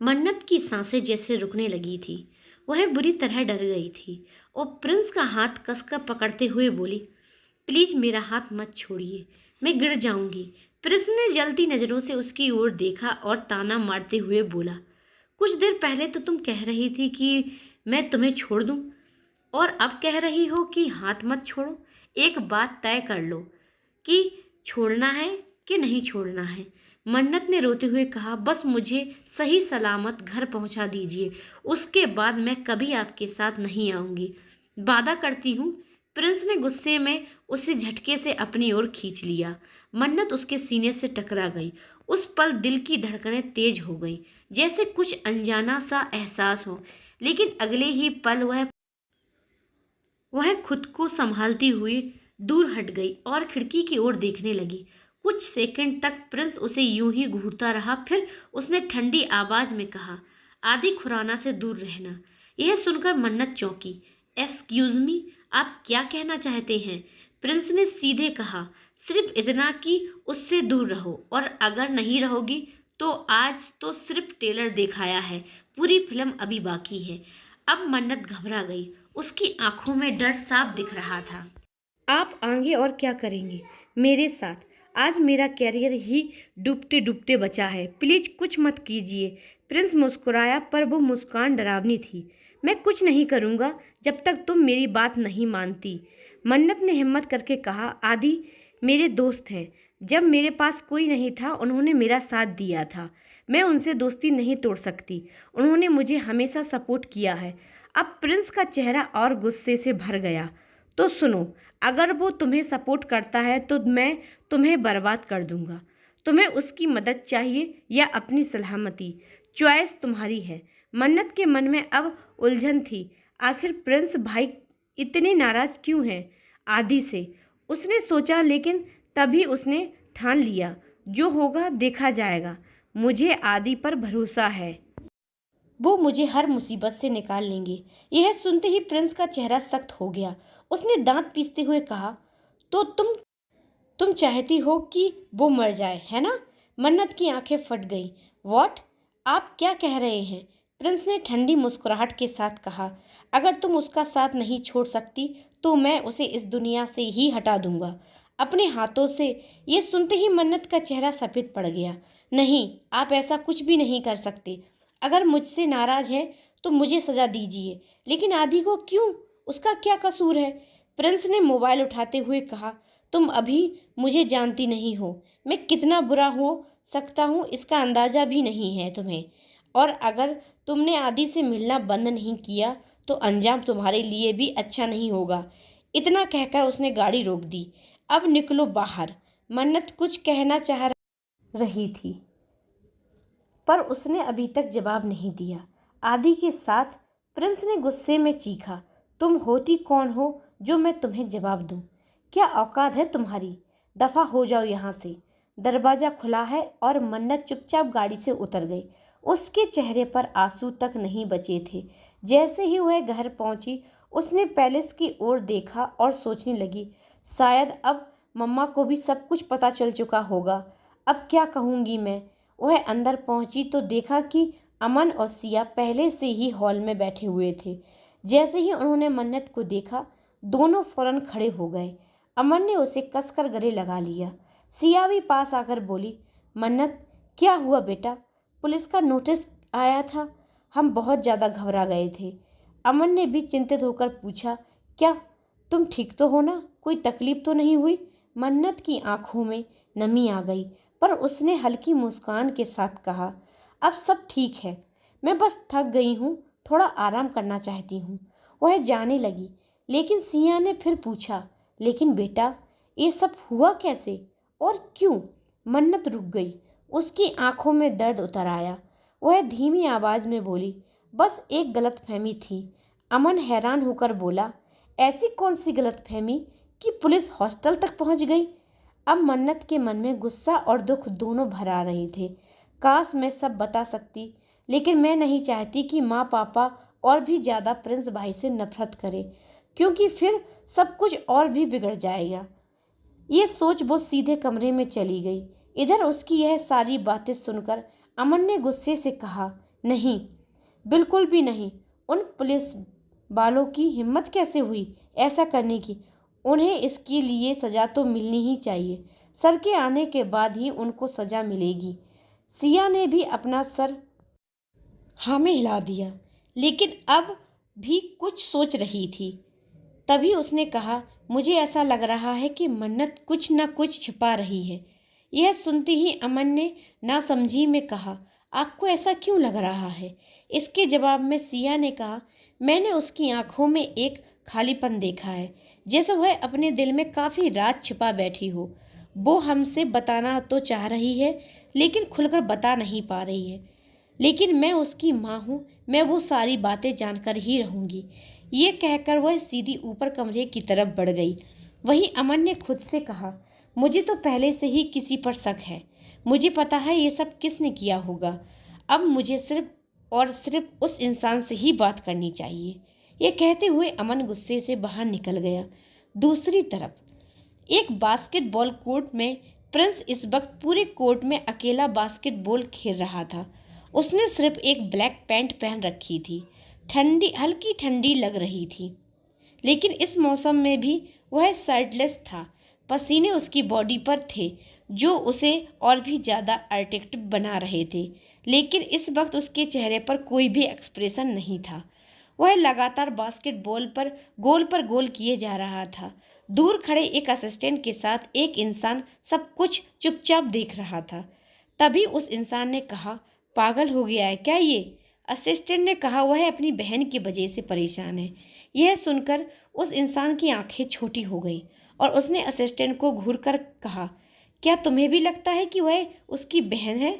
मन्नत की सांसें जैसे रुकने लगी थी। वह बुरी तरह डर गई थी और प्रिंस का हाथ कसकर पकड़ते हुए बोली, प्लीज मेरा हाथ मत छोड़िए, मैं गिर जाऊंगी। प्रिंस ने जलती नजरों से उसकी ओर देखा और ताना मारते हुए बोला, कुछ देर पहले तो तुम कह रही थी कि मैं तुम्हें छोड़ दूं, और अब कह रही हो कि हाथ मत छोड़ो। एक बात तय कर लो कि छोड़ना है कि नहीं छोड़ना है। मन्नत ने रोते हुए कहा, बस मुझे सही सलामत घर पहुंचा दीजिए, उसके बाद मैं कभी आपके साथ नहीं आऊंगी, वादा करती हूँ। प्रिंस ने गुस्से में उसे झटके से अपनी ओर खींच लिया। मन्नत उसके सीने से टकरा गई। उस पल दिल की धड़कनें तेज हो गईं, जैसे कुछ अनजाना सा एहसास हो। लेकिन अगले ही पल वह खुद को संभालती हुई दूर हट गई और खिड़की की ओर देखने लगी। कुछ सेकंड तक प्रिंस उसे यूं ही घूरता रहा, फिर उसने ठंडी आवाज में कहा, आदि खुराना से दूर रहना। यह सुनकर मन्नत चौंकी। एक्सक्यूज मी, आप क्या कहना चाहते हैं? प्रिंस ने सीधे कहा, सिर्फ इतना कि उससे दूर रहो, और अगर नहीं रहोगी तो आज तो सिर्फ टेलर दिखाया है, पूरी फिल्म अभी बाकी है। अब मन्नत घबरा गई। उसकी आंखों में डर साफ दिख रहा था। आप आगे और क्या करेंगे मेरे साथ? आज मेरा कैरियर ही डूबते डूबते बचा है, प्लीज कुछ मत कीजिए। प्रिंस मुस्कुराया, पर वो मुस्कान डरावनी थी। मैं कुछ नहीं करूंगा जब तक तुम मेरी बात नहीं मानती। मन्नत ने हिम्मत करके कहा, आदि मेरे दोस्त हैं। जब मेरे पास कोई नहीं था उन्होंने मेरा साथ दिया था। मैं उनसे दोस्ती नहीं तोड़ सकती। उन्होंने मुझे हमेशा सपोर्ट किया है। अब प्रिंस का चेहरा और गुस्से से भर गया। तो सुनो, अगर वो तुम्हें सपोर्ट करता है तो मैं तुम्हें बर्बाद कर दूंगा। तुम्हें उसकी मदद चाहिए या अपनी सलामती? चॉइस तुम्हारी है। मन्नत के मन में अब उलझन थी। आखिर प्रिंस भाई इतने नाराज क्यों हैं आदि से? उसने सोचा, लेकिन तभी उसने ठान लिया, जो होगा देखा जाएगा। मुझे आदि पर भरोसा है, वो मुझे हर मुसीबत से निकाल लेंगे। यह सुनते ही प्रिंस का चेहरा सख्त हो गया। उसने दांत पीसते हुए कहा, तो तुम चाहती हो कि वो मर जाए, है ना? मन्नत की आंखें फट गईं। व्हाट? आप क्या कह रहे हैं? प्रिंस ने ठंडी मुस्कुराहट के साथ कहा, अगर तुम उसका साथ नहीं छोड़ सकती तो मैं उसे इस दुनिया से ही हटा दूंगा अपने हाथों से। ये सुनते ही मन्नत का चेहरा सफेद पड़ गया। नहीं, आप ऐसा कुछ भी नहीं कर सकते। अगर मुझसे नाराज है तो मुझे सजा दीजिए, लेकिन आदि को क्यों? उसका क्या कसूर है? प्रिंस ने मोबाइल उठाते हुए कहा, तुम अभी मुझे जानती नहीं हो। मैं कितना बुरा हो सकता हूँ इसका अंदाजा भी नहीं है तुम्हें। और अगर तुमने आदि से मिलना बंद नहीं किया तो अंजाम तुम्हारे लिए भी अच्छा नहीं होगा। इतना कहकर उसने गाड़ी रोक दी। अब निकलो बाहर। मन्नत कुछ कहना चाह रही थी, पर उसने अभी तक जवाब नहीं दिया। आदि के साथ प्रिंस ने गुस्से में चीखा, तुम होती कौन हो जो मैं तुम्हें जवाब दूं? क्या औकात है तुम्हारी? दफा हो जाओ यहाँ से। दरवाजा खुला है और मन्नत चुपचाप गाड़ी से उतर गई। उसके चेहरे पर आंसू तक नहीं बचे थे। जैसे ही वह घर पहुंची उसने पैलेस की ओर देखा और सोचने लगी, शायद अब मम्मा को भी सब कुछ पता चल चुका होगा। अब क्या कहूँगी मैं? वह अंदर पहुंची तो देखा कि अमन और सिया पहले से ही हॉल में बैठे हुए थे। जैसे ही उन्होंने मन्नत को देखा दोनों फौरन खड़े हो गए। अमन ने उसे कसकर गले लगा लिया। सिया भी पास आकर बोली, मन्नत क्या हुआ बेटा? पुलिस का नोटिस आया था, हम बहुत ज़्यादा घबरा गए थे। अमन ने भी चिंतित होकर पूछा, क्या तुम ठीक तो हो ना? कोई तकलीफ तो नहीं हुई? मन्नत की आंखों में नमी आ गई, पर उसने हल्की मुस्कान के साथ कहा, अब सब ठीक है, मैं बस थक गई हूँ, थोड़ा आराम करना चाहती हूँ। वह जाने लगी, लेकिन सिया ने फिर पूछा, लेकिन बेटा ये सब हुआ कैसे और क्यों? मन्नत रुक गई। उसकी आंखों में दर्द उतर आया। वह धीमी आवाज में बोली, बस एक गलतफहमी थी। अमन हैरान होकर बोला, ऐसी कौन सी गलतफहमी कि पुलिस हॉस्टल तक पहुंच गई? अब मन्नत के मन में गुस्सा और दुख दोनों भर आ रहे थे। काश मैं सब बता सकती, लेकिन मैं नहीं चाहती कि माँ पापा और भी ज़्यादा प्रिंस भाई से नफरत करे, क्योंकि फिर सब कुछ और भी बिगड़ जाएगा। ये सोच वो सीधे कमरे में चली गई। इधर उसकी यह सारी बातें सुनकर अमन ने गुस्से से कहा, नहीं, बिल्कुल भी नहीं। उन पुलिस वालों की हिम्मत कैसे हुई ऐसा करने की? उन्हें इसके लिए सज़ा तो मिलनी ही चाहिए। सर के आने के बाद ही उनको सज़ा मिलेगी। सिया ने भी अपना सर हाँ में हिला दिया, लेकिन अब भी कुछ सोच रही थी। तभी उसने कहा, मुझे ऐसा लग रहा है कि मन्नत कुछ न कुछ छिपा रही है। यह सुनते ही अमन ने नासमझी में कहा, आपको ऐसा क्यों लग रहा है? इसके जवाब में सिया ने कहा, मैंने उसकी आंखों में एक खालीपन देखा है, जैसे वह अपने दिल में काफ़ी राज छिपा बैठी हो। वो हमसे बताना तो चाह रही है, लेकिन खुलकर बता नहीं पा रही है। लेकिन मैं उसकी माँ हूँ, मैं वो सारी बातें जानकर ही रहूँगी। ये कहकर वह सीधी ऊपर कमरे की तरफ बढ़ गई। वहीं अमन ने खुद से कहा, मुझे तो पहले से ही किसी पर शक है। मुझे पता है ये सब किसने किया होगा। अब मुझे सिर्फ और सिर्फ उस इंसान से ही बात करनी चाहिए। ये कहते हुए अमन गुस्से से बाहर निकल गया। दूसरी तरफ एक बास्केटबॉल कोर्ट में प्रिंस इस वक्त पूरे कोर्ट में अकेला बास्केटबॉल खेल रहा था। उसने सिर्फ एक ब्लैक पैंट पहन रखी थी। हल्की ठंडी लग रही थी, लेकिन इस मौसम में भी वह शर्टलेस था। पसीने उसकी बॉडी पर थे, जो उसे और भी ज़्यादा अट्रैक्टिव बना रहे थे। लेकिन इस वक्त उसके चेहरे पर कोई भी एक्सप्रेशन नहीं था। वह लगातार बास्केटबॉल पर गोल किए जा रहा था। दूर खड़े एक असिस्टेंट के साथ एक इंसान सब कुछ चुपचाप देख रहा था। तभी उस इंसान ने कहा, पागल हो गया है क्या ये? असिस्टेंट ने कहा, वह अपनी बहन की वजह से परेशान है। यह सुनकर उस इंसान की आंखें छोटी हो गई और उसने असिस्टेंट को घूर कर कहा, क्या तुम्हें भी लगता है कि वह उसकी बहन है?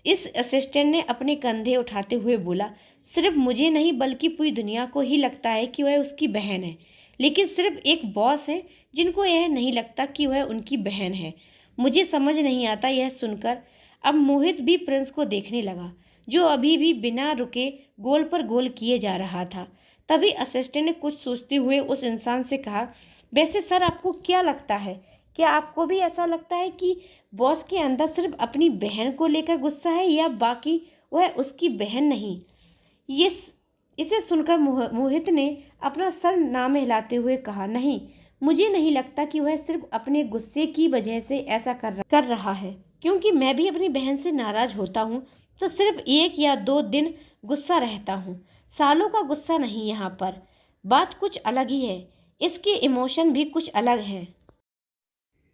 इस असिस्टेंट ने अपने कंधे उठाते हुए बोला, सिर्फ मुझे नहीं बल्कि पूरी दुनिया को ही लगता है कि वह उसकी बहन है। लेकिन सिर्फ एक बॉस है जिनको यह नहीं लगता कि वह उनकी बहन है। मुझे समझ नहीं आता। यह सुनकर अब मोहित भी प्रिंस को देखने लगा, जो अभी भी बिना रुके गोल पर गोल किए जा रहा था। तभी असिस्टेंट ने कुछ सोचते हुए उस इंसान से कहा, वैसे सर आपको क्या लगता है? क्या आपको भी ऐसा लगता है कि बॉस के अंदर सिर्फ अपनी बहन को लेकर गुस्सा है, या बाकी वह उसकी बहन नहीं? ये इसे सुनकर मोहित ने अपना सर ना में हिलाते हुए कहा, नहीं, मुझे नहीं लगता कि वह सिर्फ अपने गुस्से की वजह से ऐसा कर रहा है। क्योंकि मैं भी अपनी बहन से नाराज होता हूँ तो सिर्फ 1 या 2 दिन गुस्सा रहता हूँ, सालों का गुस्सा नहीं। यहाँ पर बात कुछ अलग ही है, इसके इमोशन भी कुछ अलग है।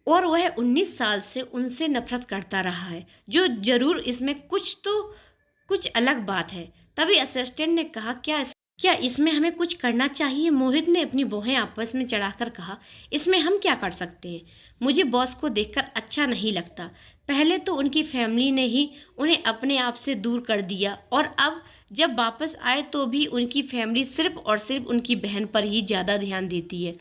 और वह 19 साल से उनसे नफरत करता रहा है, जो जरूर इसमें कुछ अलग बात है। तभी असिस्टेंट ने कहा, क्या इसमें हमें कुछ करना चाहिए? मोहित ने अपनी भौहें आपस में चढ़ाकर कहा, इसमें हम क्या कर सकते हैं? मुझे बॉस को देखकर अच्छा नहीं लगता। पहले तो उनकी फैमिली ने ही उन्हें अपने आप से दूर कर दिया, और अब जब वापस आए तो भी उनकी फैमिली सिर्फ और सिर्फ उनकी बहन पर ही ज़्यादा ध्यान देती है।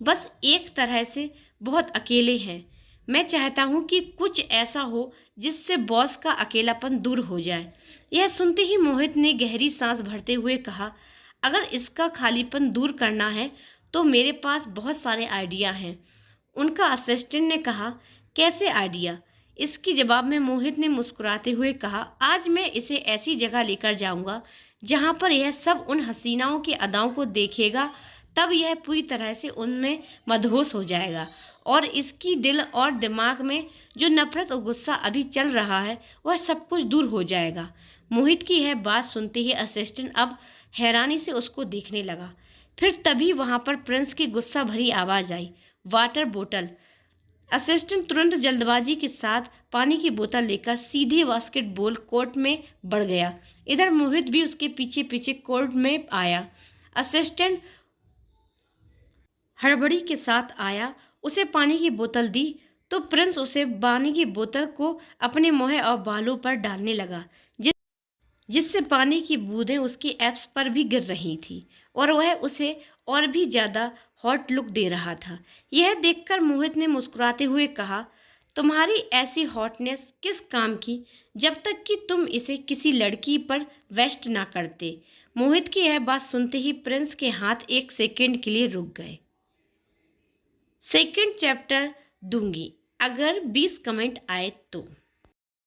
बस एक तरह से बहुत अकेले हैं। मैं चाहता हूँ कि कुछ ऐसा हो जिससे बॉस का अकेलापन दूर हो जाए। यह सुनते ही मोहित ने गहरी सांस भरते हुए कहा, अगर इसका खालीपन दूर करना है तो मेरे पास बहुत सारे आइडिया हैं। उनका असिस्टेंट ने कहा, कैसे आइडिया? इसके जवाब में मोहित ने मुस्कुराते हुए कहा, आज मैं इसे ऐसी जगह लेकर जाऊंगा जहां पर यह सब उन हसीनाओं की अदाओं को देखेगा। तब यह पूरी तरह से उनमें मदहोश हो जाएगा, और इसकी दिल और दिमाग में जो नफरत और गुस्सा अभी चल रहा है वह सब कुछ दूर हो जाएगा। मोहित की यह बात सुनते ही असिस्टेंट अब हैरानी से उसको देखने लगा। फिर तभी वहां पर प्रिंस की गुस्सा भरी आवाज आई, वाटर बोतल। असिस्टेंट तुरंत जल्दबाजी के साथ पानी की बोतल लेकर सीधे बास्केटबॉल कोर्ट में बढ़ गया। इधर मोहित भी उसके पीछे पीछे कोर्ट में आया। असिस्टेंट हड़बड़ी के साथ आया, उसे पानी की बोतल दी तो प्रिंस उसे पानी की बोतल को अपने मुंह और बालों पर डालने लगा, जिससे पानी की बूंदें उसकी एब्स पर भी गिर रही थी, और वह उसे और भी ज़्यादा हॉट लुक दे रहा था। यह देखकर मोहित ने मुस्कुराते हुए कहा, तुम्हारी ऐसी हॉटनेस किस काम की, जब तक कि तुम इसे किसी लड़की पर वेस्ट ना करते। मोहित की यह बात सुनते ही प्रिंस के हाथ एक सेकंड के लिए रुक गए। सेकंड चैप्टर दूंगी अगर 20 कमेंट आए तो।